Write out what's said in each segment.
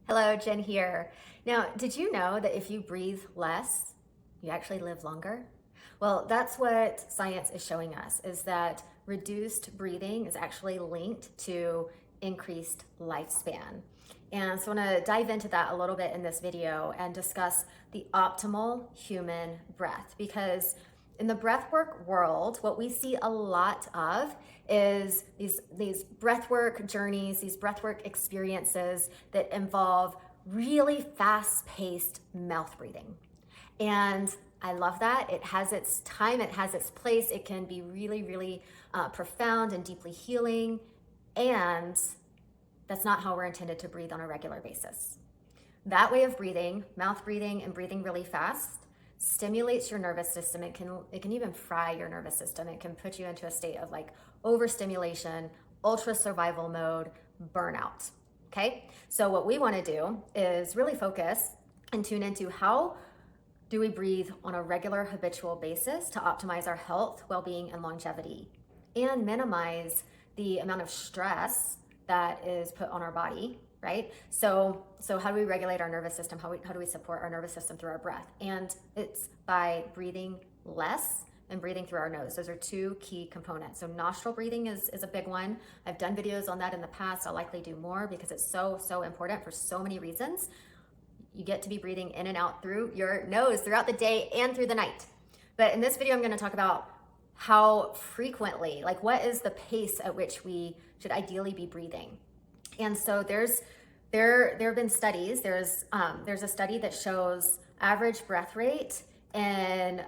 Hello, Jen here. Now, did you know that if you breathe less, you actually live longer? Well, that's what science is showing us, is that reduced breathing is actually linked to increased lifespan. And so I want to dive into that a little bit in this video and discuss the optimal human breath, because in the breathwork world, what we see a lot of is these breathwork journeys, these breathwork experiences that involve really fast-paced mouth breathing. And I love that. It has its time, it has its place. It can be really, really profound and deeply healing. And that's not how we're intended to breathe on a regular basis. That way of breathing, mouth breathing and breathing really fast, stimulates your nervous system. It can even fry your nervous system. It can put you into a state of like overstimulation, ultra survival mode, burnout. Okay? So what we want to do is really focus and tune into how do we breathe on a regular habitual basis to optimize our health, well-being, and longevity, and minimize the amount of stress that is put on our body, right? So how do we regulate our nervous system? How do we support our nervous system through our breath? And it's by breathing less and breathing through our nose. Those are two key components. So nostril breathing is a big one. I've done videos on that in the past. I'll likely do more because it's so important for so many reasons. You get to be breathing in and out through your nose throughout the day and through the night. But in this video, I'm going to talk about how frequently, like what is the pace at which we should ideally be breathing. And so there have been studies. There's a study that shows average breath rate in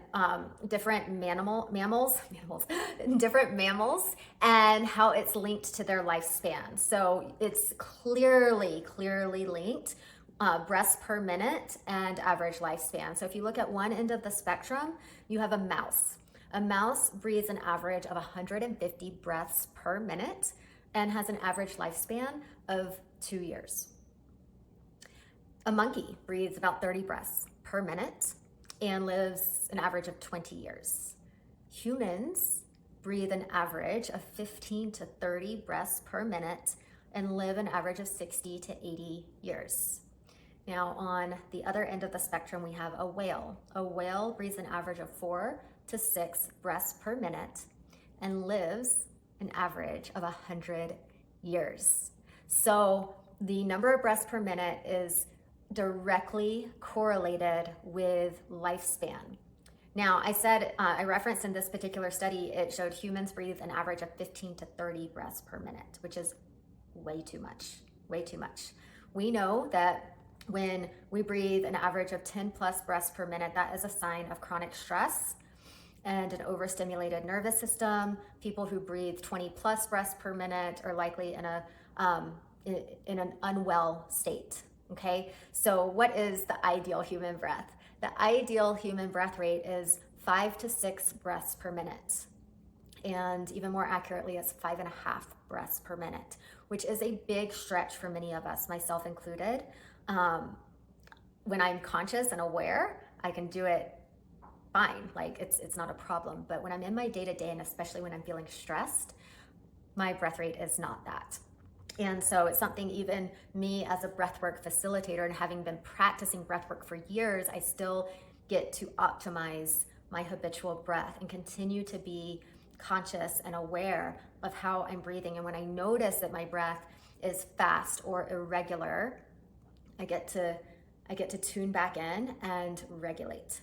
different different mammals, and how it's linked to their lifespan. So it's clearly linked. Breaths per minute and average lifespan. So if you look at one end of the spectrum, you have a mouse. A mouse breathes an average of 150 breaths per minute and has an average lifespan of 2 years. A monkey breathes about 30 breaths per minute and lives an average of 20 years. Humans breathe an average of 15 to 30 breaths per minute and live an average of 60 to 80 years. Now, on the other end of the spectrum, we have a whale. A whale breathes an average of 4 to 6 breaths per minute and lives an average of 100 years. So the number of breaths per minute is directly correlated with lifespan. Now, I referenced in this particular study, it showed humans breathe an average of 15 to 30 breaths per minute, which is way too much. We know that when we breathe an average of 10 plus breaths per minute, that is a sign of chronic stress and an overstimulated nervous system. People who breathe 20 plus breaths per minute are likely in an unwell state. Okay, so what is the ideal human breath? The ideal human breath rate is 5 to 6 breaths per minute. And even more accurately, it's 5.5 breaths per minute, which is a big stretch for many of us, myself included. When I'm conscious and aware, I can do it fine. Like it's not a problem. But when I'm in my day-to-day, and especially when I'm feeling stressed, my breath rate is not that. And so it's something even me as a breathwork facilitator and having been practicing breathwork for years, I still get to optimize my habitual breath and continue to be conscious and aware of how I'm breathing. And when I notice that my breath is fast or irregular, I get to tune back in and regulate.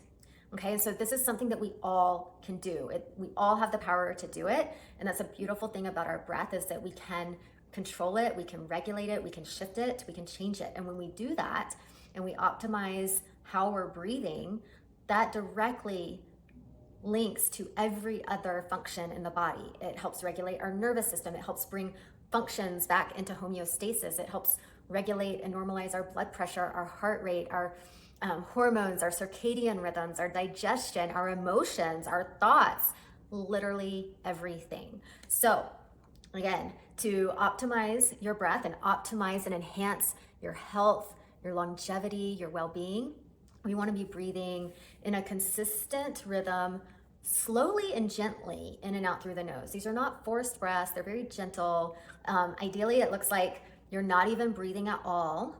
Okay, so this is something that we all can do. We all have the power to do it. And that's a beautiful thing about our breath, is that we can control it, we can regulate it, we can shift it, we can change it. And when we do that and we optimize how we're breathing, that directly links to every other function in the body. It helps regulate our nervous system. It helps bring functions back into homeostasis. It helps regulate and normalize our blood pressure, our heart rate, our hormones, our circadian rhythms, our digestion, our emotions, our thoughts, literally everything. So again, to optimize your breath and optimize and enhance your health, your longevity, your well-being, we want to be breathing in a consistent rhythm, slowly and gently in and out through the nose. These are not forced breaths. They're very gentle. Ideally, it looks like you're not even breathing at all,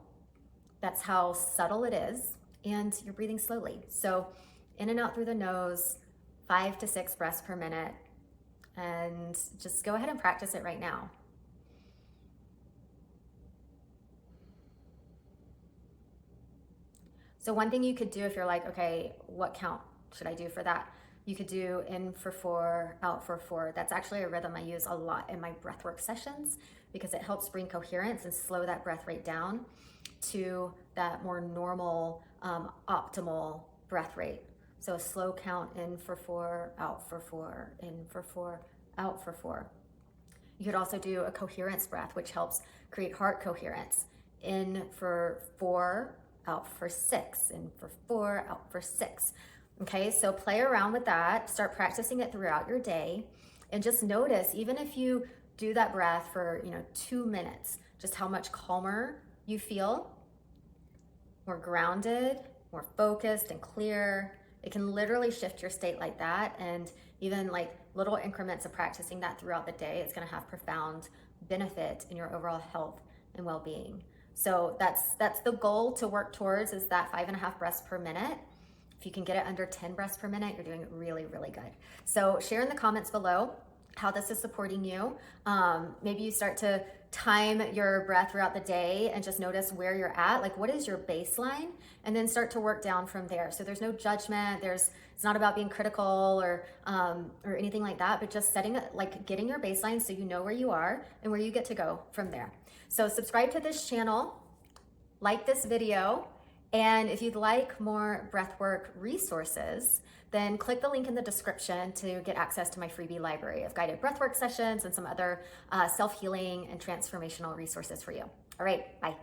That's how subtle it is. And you're breathing slowly. So in and out through the nose, 5 to 6 breaths per minute. And just go ahead and practice it right now. So one thing you could do if you're like, okay, what count should I do for that? You could do in for 4, out for 4. That's actually a rhythm I use a lot in my breathwork sessions because it helps bring coherence and slow that breath rate down to that more normal, optimal breath rate. So a slow count, in for 4, out for 4, in for 4, out for 4. You could also do a coherence breath, which helps create heart coherence. In for 4, out for 6, in for 4, out for 6. Okay, so play around with that. Start practicing it throughout your day. And just notice, even if you do that breath for 2 minutes, just how much calmer you feel, more grounded, more focused and clear. It can literally shift your state like that. And even like little increments of practicing that throughout the day, it's gonna have profound benefit in your overall health and well-being. So that's the goal to work towards, is that 5.5 breaths per minute. If you can get it under 10 breaths per minute, you're doing really, really good. So share in the comments below how this is supporting you. Maybe you start to time your breath throughout the day and just notice where you're at, like what is your baseline, and then start to work down from there. So there's no judgment, it's not about being critical or anything like that, but just getting your baseline so you know where you are and where you get to go from there. So subscribe to this channel, like this video, and if you'd like more breathwork resources, then click the link in the description to get access to my freebie library of guided breathwork sessions and some other self-healing and transformational resources for you. All right, bye.